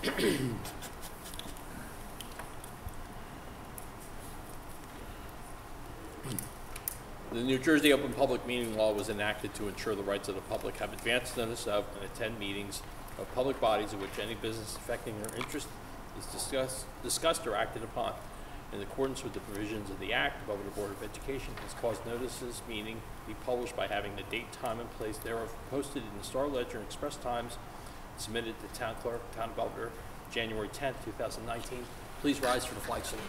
The New Jersey Open Public Meeting Law was enacted to ensure the rights of the public have advance notice of and attend meetings of public bodies in which any business affecting their interest is discussed or acted upon. In accordance with the provisions of the Act, the Belvidere Board of Education has caused notices meeting be published by having the date, time, and place thereof posted in the Star Ledger and Express Times, submitted to Town Clerk, Town of Belvidere, January 10th, 2019. Please rise for the flag salute.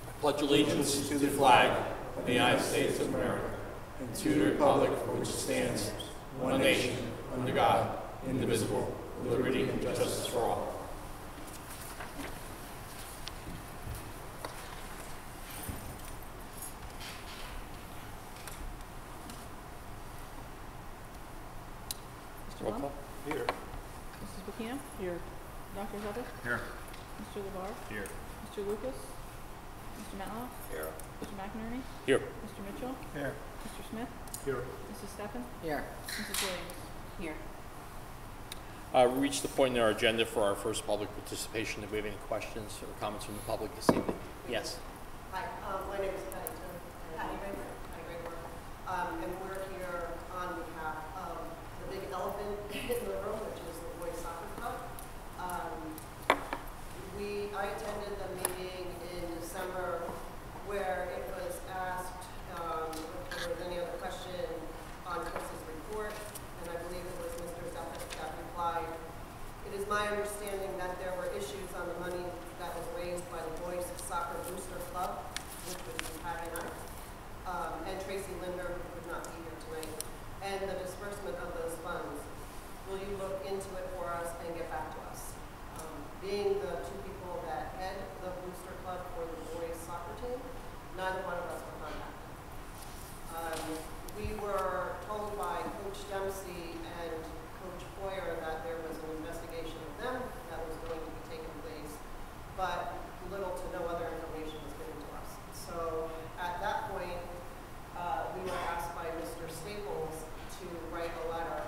I pledge allegiance to the flag of the United States of America and to the republic for which it stands, one nation, under God, indivisible, with liberty and justice for all. Roll call. Here. Mrs. Buchanan? Here. Dr. Hubbard? Here. Mr. LeVar? Here. Mr. Lucas? Mr. Matlock? Here. Mr. McInerney? Here. Mr. Mitchell? Here. Mr. Smith? Here. Mrs. Steffen? Here. Mrs. Williams? Here. We reached the point in our agenda for our first public participation. Do we have any questions or comments from the public this evening? Yes. Hi, my name is Patty Raymer, and we're here on behalf of the big elephant in the room, which is the B.O.E Soccer Club. I attended the meeting in December where it was asked if there was any other question on Chris's report, and I believe it was Mr. Zeppes that replied. It is my understanding that there were issues on the money that was raised by the B.O.E Soccer Booster Club, which was Patty and I, and Tracy Linder, who could not be here tonight, and the disbursement of those funds. Will you look into it for us and get back to us? Being the two people that head the booster club for the boys soccer team, neither one of us were contacted. We were told by Coach Dempsey and Coach Boyer that there was an investigation of them that was going to be taking place, but little to no other information was given to us. So at that point, we were asked by Mr. Staples to write a letter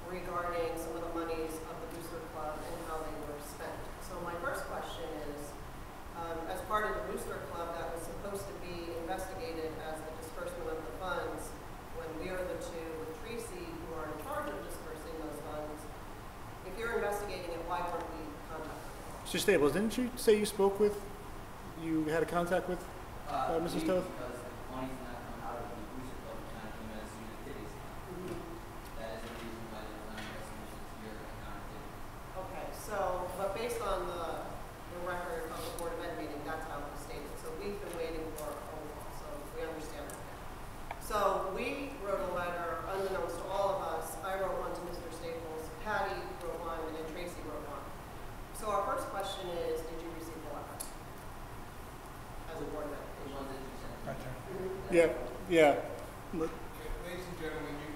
regarding some of the monies of the booster club and how they were spent. So my first question is, as part of the booster club that was supposed to be investigated as the disbursement of the funds, when we are the two with Tracy who are in charge of dispersing those funds, if you're investigating it, why weren't we contacted? Mr. Staples, didn't you say you spoke with, you had a contact with Mrs. Toth? Because the money's not come out of the booster club, it's not coming as unit cities. That is the reason why there's not investigation to your account. Okay, so, but based on the record of the Board of Ed meeting, that's how it was stated. So we've been waiting for a phone call, so we understand that. So we wrote a letter, unbeknownst to all of us. I wrote one to Mr. Staples, Patty wrote one, and Tracy wrote one. So our first question is, did you receive the letter as a Board of Ed? The ones that you sent. Yeah, yeah. Ladies and gentlemen, you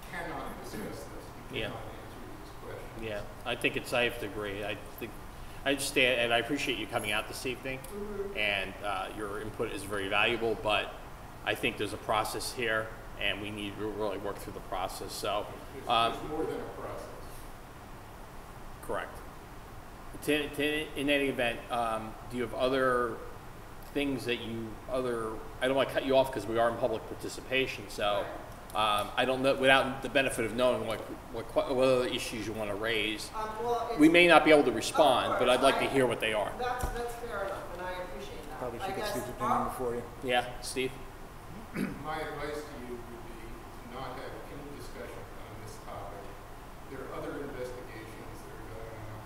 cannot discuss this. You Yeah. cannot answer these questions. Yeah, I think I have to agree. I understand, and I appreciate you coming out this evening, and your input is very valuable, but I think there's a process here, and we need to really work through the process, so. There's more than a process. Correct. In any event, do you have other things that I don't want to cut you off because we are in public participation, so I don't know, without the benefit of knowing what other issues you want to raise, Well, we may not be able to respond, but I'd like to hear what they are. That's fair enough, and I appreciate that. Probably should I get guess Steve's opinion before you. Yeah, Steve? My advice to you would be to not have any discussion on this topic. There are other investigations that are going on.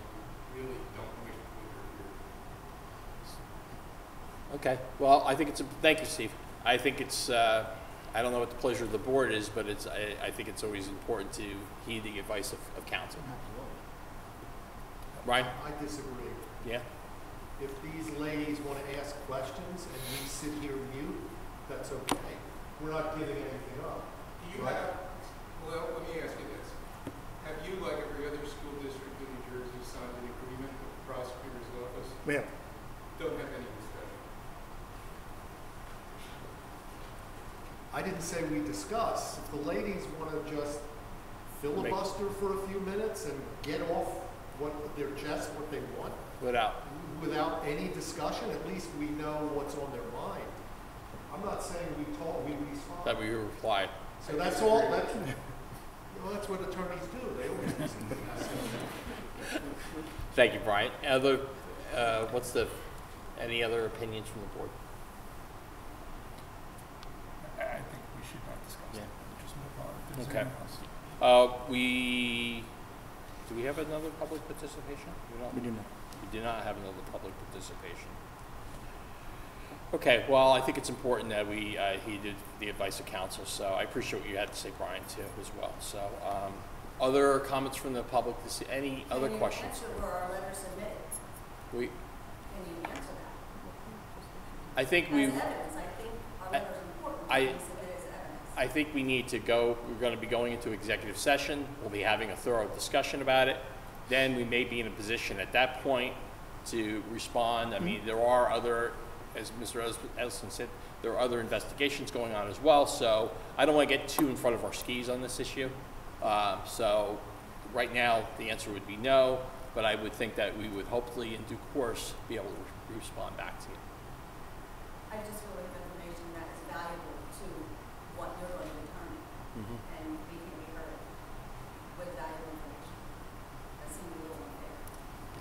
We really don't wish to interfere. Okay, well, I think thank you, Steve. I think it's, I don't know what the pleasure of the board is, but I think it's always important to heed the advice of counsel. Ryan? I disagree. Yeah? If these ladies want to ask questions and we sit here mute, that's okay. We're not giving anything up. Do you have, well, let me ask you this. Have you, like every other school district in New Jersey, signed an agreement with the prosecutor's office? Yeah. Don't have any discussion. I didn't say we discuss. If the ladies want to just filibuster for a few minutes and get off what, their just what they want, Without, without any discussion, at least we know what's on their mind. I'm not saying we respond. that we replied. So that's all, that's, that's what attorneys do, they always. Thank you, Brian. Other, any other opinions from the board? I think we should not discuss Yeah. it. Just move on. If there's Okay. anything else. Do we have another public participation? We do not. We do not have another public participation. Okay, well, I think it's important that we heeded the advice of counsel, so I appreciate what you had to say, Brian, too, as well. So, other comments from the public, any other questions? Can you answer were our letter submitted? We, Can you answer that? I think As we, evidence, I think our letter's important to I- be submitted as evidence. I think we need to go, we're going to be going into executive session. We'll be having a thorough discussion about it. Then we may be in a position at that point to respond. I mean, there are other, as Mr. Ellison said, there are other investigations going on as well. So I don't want to get too in front of our skis on this issue. So right now, the answer would be no, but I would think that we would hopefully, in due course, be able to respond back to you. I just feel like information that is valuable to what you're going to determine, and we can be heard with valuable information. That seems a little unfair.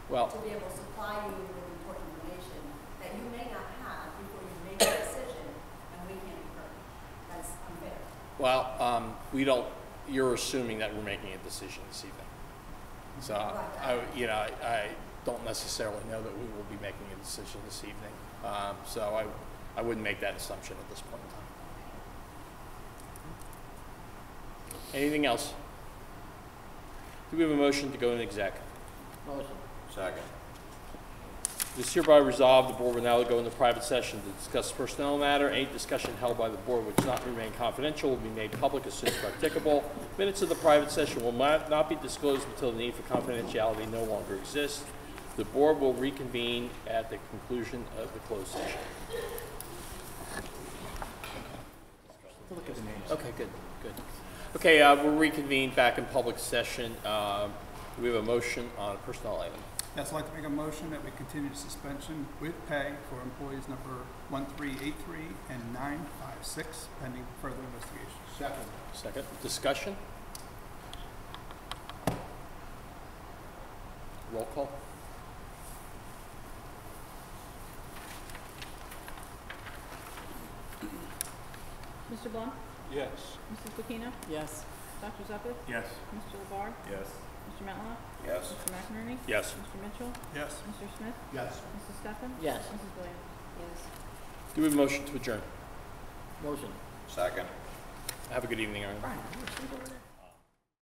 Well, To be able to supply you with important information that you may not have before you make a decision, and we can't be heard. That's unfair. well, we don't, you're assuming that we're making a decision this evening. So, I don't necessarily know that we will be making a decision this evening. So I wouldn't make that assumption at this point in time. Anything else? Do we have a motion to go into exec? Motion. Second. It is hereby resolved, the board will now go into private session to discuss personnel matter. Any discussion held by the board which not remain confidential will be made public as soon as practicable. Minutes of the private session will not be disclosed until the need for confidentiality no longer exists. The board will reconvene at the conclusion of the closed session. Look at the names. Okay, good. Okay, we'll reconvene back in public session. We have a motion on a personnel item. Yes, I'd like to make a motion that we continue suspension with pay for employees number 1383 and 956 pending further investigation. Second. Discussion? Roll call? Mr. Blum? Yes. Mrs. Bikina? Yes. Dr. Zuppeth? Yes. Mr. LeVar? Yes. Mr. Matlock? Yes. Mr. McInerney? Yes. Mr. Mitchell? Yes. Mr. Smith? Yes. Mrs. Stefan? Yes. Mrs. Williams? Yes. Do we have a motion to adjourn? Motion. Second. Have a good evening, everyone. Brian,